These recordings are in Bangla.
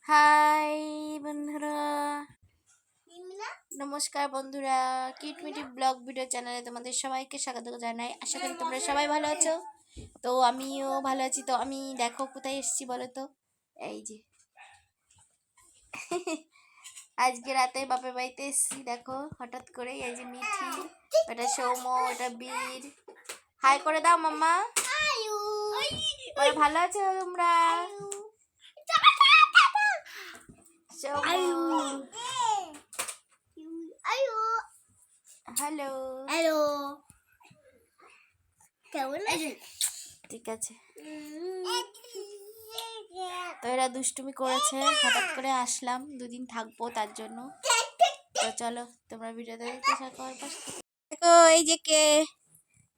হাই বন্ধুরা, নমস্কার বন্ধুরা। কিটমিটি ব্লগ ভিডিও চ্যানেলে তোমাদের সবাইকে স্বাগত জানাই। আশা করি তোমরা সবাই ভালো আছো। তো আমিও ভালো আছি। তো আমি দেখো কোথায় এসেছি বলো তো, এই যে আজকে রাতে বাপের বাড়িতে এসেছি। দেখো হঠাৎ করে এই যে মিঠি, এটা সৌম, এটা বীর। হাই করে দাও মাম্মা। ভালো আছো তোমরা? হ্যালো হ্যালো, কেমন আছো? ঠিক আছে। তো এরা দুষ্টুমি করেছে, হঠাৎ করে আসলাম, দুদিন থাকবো তার জন্য। তো চলো তোমরা ভিডিওতে দেখতে থাকো। দেখো এই যে কে,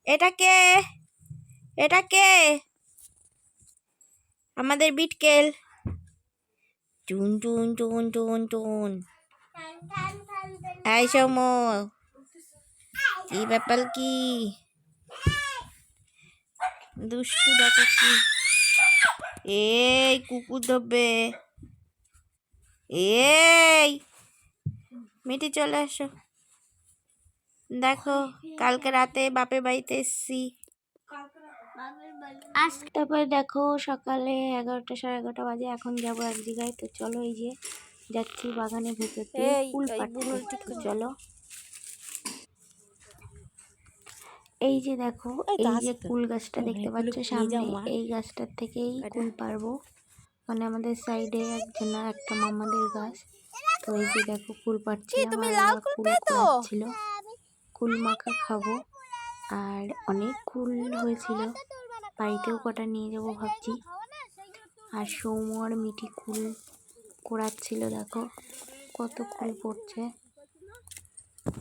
এটা কে, এটা কে? আমাদের বিটকেল। টুন টুন টুন টুন টুন। এই সৌম, কি ব্যাপার, কি দুষ্টু দেখো কি। এই কুকুর ধরবে। এই মিটি চলে আসো। দেখো কালকে রাতে বাপের বাড়িতে এসছি। তারপরে দেখো সকালে 11টা 11:30 বাজে, এখন যাবো এক জায়গায়। তো চলো এই যে যাচ্ছি বাগানের ভেতর দিয়ে ফুল পাড়তে। চলো এই যে দেখো, এই যে কুল গাছটা দেখতে পাচ্ছ সামনে, এই গাছটার থেকেই কুল পারবো। মানে আমাদের সাইডে একটা মামাদের গাছ। তো এই যে দেখো কুল পাড়ছিলাম, আর কুল কুড়াচ্ছিল। কুল মাখা খাবো। আর অনেক কুল হয়েছিল, বাড়িতেও কটা নিয়ে যাবো ভাবছি। আর সৌম আর মিঠি কুল কুড়াচ্ছিল, দেখো কত কুল পড়ছে।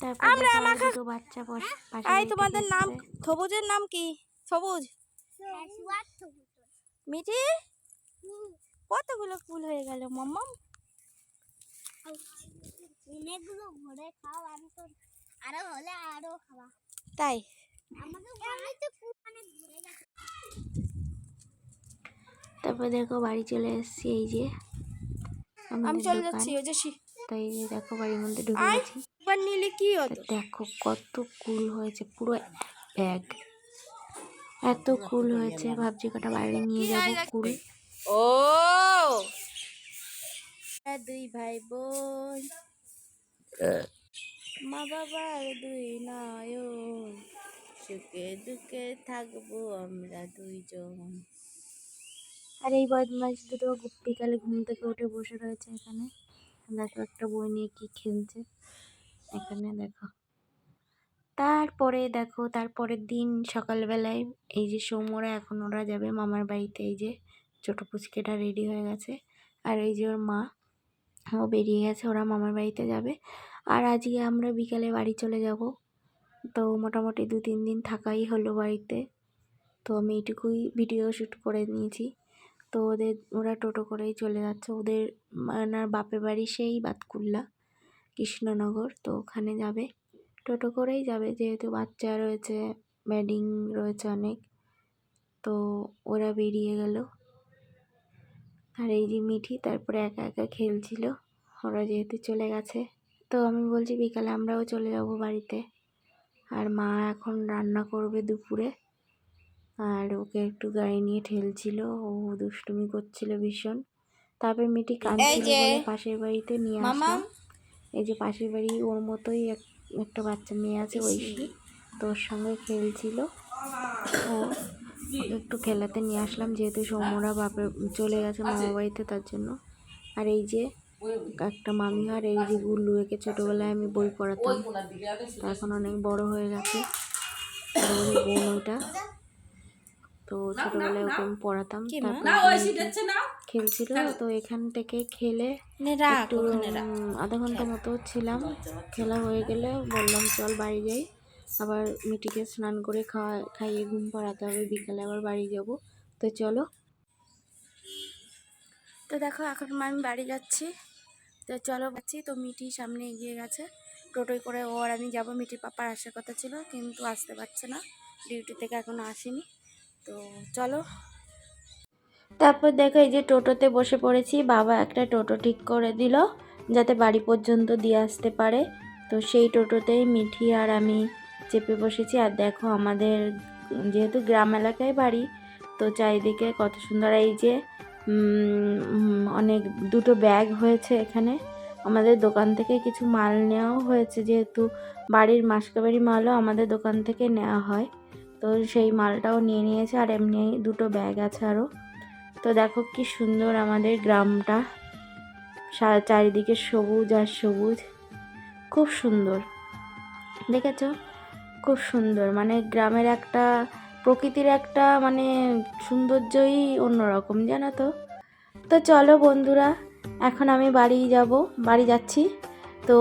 তারপর বাচ্চা তোমাদের নাম, সবুজের নাম কি? সবুজ মিঠি, কতগুলো ফুল হয়ে গেল মাম্মাম। অনেকগুলো ঘরে খাও, আমি তো আরো হলে আরো খাওয়া। তাই তারপর দেখো বাড়ি চলে এসেছি। এই যে আমি চলে যাচ্ছি, তাই দেখো বাড়ির মধ্যে ঢুকে গেছি। নিলে কি হতো, দেখো কত কুল হয়েছে, পুরো ব্যাগ এত কুল হয়েছে। ভাবছি কটা বাইরে নিয়ে যাবো কুল। ও দুই ভাই বোন, মা বাবার দুই নয়ন, সুখে দুঃখে থাকবো আমরা দুইজন। আর এই বদমাস দুটো বিকালে ঘুম থেকে উঠে বসে রয়েছে এখানে। দেখো একটা বই নিয়ে কি খেলছে এখানে। দেখো তারপরে দেখো তারপরের দিন সকালবেলায় এই যে সৌম্যরা, এখন ওরা যাবে মামার বাড়িতে। এই যে ছোট পুচকেটা রেডি হয়ে গেছে, আর এই যে ওর মা ও বেরিয়ে গেছে, ওরা মামার বাড়িতে যাবে। আর আজকে আমরা বিকালে বাড়ি চলে যাব। তো মোটামুটি 2-3 দিন থাকাই হলো বাড়িতে। তো আমি এইটুকুই ভিডিও শ্যুট করে নিয়েছি। তো ওরা টোটো করেই চলে যাচ্ছে। ওদের মানে বাপের বাড়ি সেই বাতকুল্লা কৃষ্ণনগর, তো ওখানে যাবে, টোটো করেই যাবে, যেহেতু বাচ্চা রয়েছে, ব্যাডিং রয়েছে অনেক। তো ওরা বেরিয়ে গেল। আর এই যে মিঠি তারপরে একা একা খেলছিল, ওরা যেহেতু চলে গেছে। তো আমি বলছি বিকালে আমরাও চলে যাব বাড়িতে। আর মা এখন রান্না করবে দুপুরে। আর ওকে একটু গাড়ি নিয়ে ঠেলছিল, ও দুষ্টুমি করছিল ভীষণ। তারপরে মিঠি কাঁদছিল বলে পাশের বাড়িতে নিয়ে আসলাম। এই যে পাশের বাড়ি ওর মতোই একটা বাচ্চা মেয়ে আছে ঐশী, তো ওর সঙ্গে খেলছিল। ও একটু খেলাতে নিয়ে আসলাম, যেহেতু সৌম্যরা বাপের চলে গেছে মামা বাড়িতে, তার জন্য। আর এই যে একটা মামি, আর এই যে গুল্লু, একে ছোটোবেলায় আমি বই পড়াতাম, তো এখন অনেক বড় হয়ে গেছে। আর ওই বোন ওইটা, তো ছোটোবেলায় ওকে আমি পড়াতাম। তারপরে খেলছিল, তো এখান থেকে খেলে একটু আধা ঘন্টা মতো ছিলাম। খেলা হয়ে গেলে বললাম চল বাড়ি যাই, আবার মিটিকে স্নান করে খাইয়ে ঘুম পাড়াতে হবে, বিকালে আবার বাড়ি যাব। তো চলো। তো দেখো এখন আমি বাড়ি যাচ্ছি। তো চলো যাচ্ছি। তো মিটি সামনে এগিয়ে গেছে, টোটোয় করে ও আর আমি যাবো। মিটির পাপার আসার কথা ছিল, কিন্তু আসতে পারছে না, ডিউটি থেকে এখনো আসেনি। তো চলো। তারপর দেখো এই যে টোটোতে বসে পড়েছি, বাবা একটা টোটো ঠিক করে দিল যাতে বাড়ি পর্যন্ত দিয়ে আসতে পারে। তো সেই টোটোতেই মিঠি আর আমি চেপে বসেছি। আর দেখো আমাদের যেহেতু গ্রাম এলাকায় বাড়ি, তো চারিদিকে কত সুন্দর। এই যে অনেক দুটো ব্যাগ হয়েছে এখানে, আমাদের দোকান থেকে কিছু মাল নেওয়াও হয়েছে, যেহেতু বাড়ির মাসকাবাড়ি মালও আমাদের দোকান থেকে নেওয়া হয়, তো সেই মালটাও নিয়ে নিয়েছে। আর এমনি দুটো ব্যাগ আছে আরও। তো দেখো কি সুন্দর আমাদের গ্রামটা, চারিদিকে সবুজ আর সবুজ, খুব সুন্দর দেখেছ, খুব সুন্দর। মানে গ্রামের একটা প্রকৃতির একটা মানে সৌন্দর্যই অন্যরকম, জানো তো। তো চলো বন্ধুরা, এখন আমি বাড়ি যাচ্ছি। তো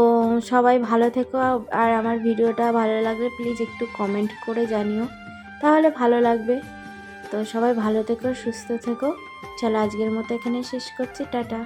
সবাই ভালো থেকো, আর আমার ভিডিওটা ভালো লাগলে প্লিজ একটু কমেন্ট করে জানিও, তাহলে ভালো লাগবে। তো সবাই ভালো থেকো, সুস্থ থেকো। চলো আজকের মতো এখানে শেষ করছি, টাটা।